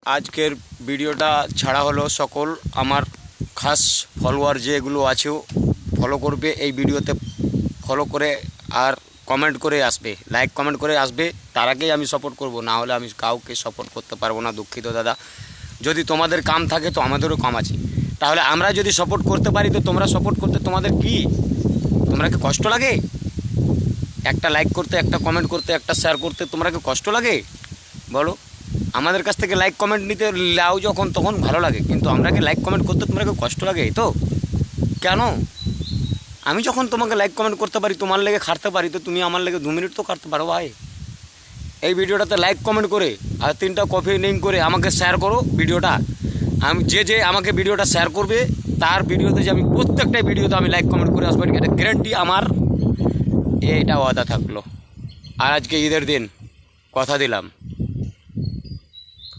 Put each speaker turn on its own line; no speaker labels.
আজকের ভিডিওটা ছাড়া হলো সকল আমার খাস ফলোয়ার যেগুলো আছে ফলো করবে, এই ভিডিওতে ফলো করে আর কমেন্ট করে আসবে, লাইক কমেন্ট করে আসবে, তার আগেই আমি সাপোর্ট করব, না হলে আমি কাউকে সাপোর্ট করতে পারবো না। দুঃখিত দাদা, যদি তোমাদের কাম থাকে তো আমাদেরও কাম আছে, তাহলে আমরা যদি সাপোর্ট করতে পারি তো তোমরা সাপোর্ট করতে তোমাদের কি, তোমরা কি কষ্ট লাগে? একটা লাইক করতে, একটা কমেন্ট করতে, একটা শেয়ার করতে তোমরা কি কষ্ট লাগে বলো? আমাদের কাছ থেকে লাইক কমেন্ট নিতে লাও যখন তখন ভালো লাগে, কিন্তু আমরা কি লাইক কমেন্ট করতে তোমরা কি কষ্ট লাগে? তো কেন? আমি যখন তোমাকে লাইক কমেন্ট করতে পারি, তোমার লেগে খাটতে পারি, তো তুমি আমার লেগে 2 মিনিট তো কাটতে পারো ভাই। এই ভিডিওটাতে লাইক কমেন্ট করে আর 3টা কপি লিঙ্ক করে আমাকে শেয়ার করো ভিডিওটা। আমি যে আমাকে ভিডিওটা শেয়ার করবে তার ভিডিওতে যে আমি প্রত্যেকটা ভিডিওতে আমি লাইক কমেন্ট করে আসবো, এটা গ্যারান্টি আমার, এটা ওয়াদা থাকলো। আর আজকে ঈদের দিন কথা দিলাম।